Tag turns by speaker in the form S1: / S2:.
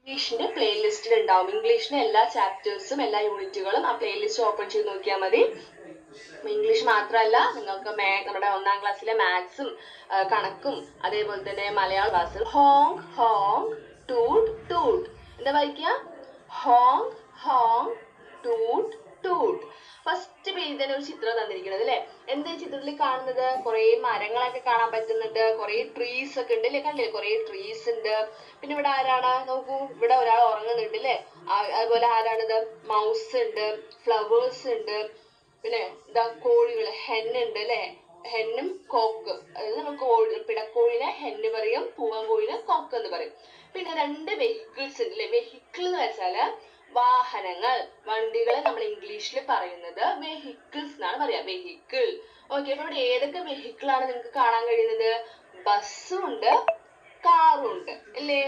S1: ഇംഗ്ലീഷിന്റെ പ്ലേലിസ്റ്റിൽ ഉണ്ടാവും. ഇംഗ്ലീഷിന്റെ എല്ലാ ചാപ്റ്റേഴ്സും എല്ലാ യൂണിറ്റുകളും ആ പ്ലേലിസ്റ്റ് ഓപ്പൺ ചെയ്ത് നോക്കിയാൽ മതി. ഇംഗ്ലീഷ് മാത്രമല്ല, നിങ്ങൾക്ക് നമ്മുടെ 1ാം ക്ലാസ്സിലെ മാത്സും കണക്കും അതേപോലെ തന്നെ മലയാള ക്ലാസ്സിൽ ഹോങ് ഹോങ് ടൂട്ട് ടൂട്ട് എന്താ വായിക്കുക? Honk honk toot toot. First പേജിൽ തന്നെ ഒരു ചിത്രം തന്നിരിക്കുന്നത് അല്ലെ. എന്താ ചിത്രത്തിൽ കാണുന്നത്? കുറെ മരങ്ങളൊക്കെ കാണാൻ പറ്റുന്നുണ്ട്, കുറെ ട്രീസ് ഒക്കെ ഉണ്ട് അല്ലെ. കണ്ടില്ലേ? കുറെ ട്രീസ് ഉണ്ട്. പിന്നെ ഇവിടെ ആരാണ്? നോക്കൂ, ഇവിടെ ഒരാൾ ഉറങ്ങുന്നുണ്ട് അല്ലെ. അതുപോലെ ആരാണിത്? മൗസ് ഉണ്ട്, ഫ്ലവേഴ്സ് ഉണ്ട്, പിന്നെ എന്താ കോഴികള്, ഹെന്നുണ്ട് അല്ലെ. ഹെന്നും കോക്ക്, അതായത് നമ്മൾ പിടക്കോഴിനെ ഹെന്ന് പറയും, പൂവൻ കോഴിനെ കോക്ക് എന്ന് പറയും. പിന്നെ 2 വെഹിക്കിൾസ് ഉണ്ട് അല്ലെ. വെഹിക്കിൾ എന്ന് വെച്ചാല് വാഹനങ്ങൾ, വണ്ടികളെ നമ്മൾ ഇംഗ്ലീഷിൽ പറയുന്നത് വെഹിക്കിൾസ് എന്നാണ് പറയാ. വെഹിക്കിൾ. ഓക്കെ, അപ്പൊ ഇവിടെ ഏതൊക്കെ വെഹിക്കിൾ ആണ് നിങ്ങൾക്ക് കാണാൻ കഴിയുന്നത്? ബസ്സും ഉണ്ട്, കാറും ഉണ്ട് അല്ലേ.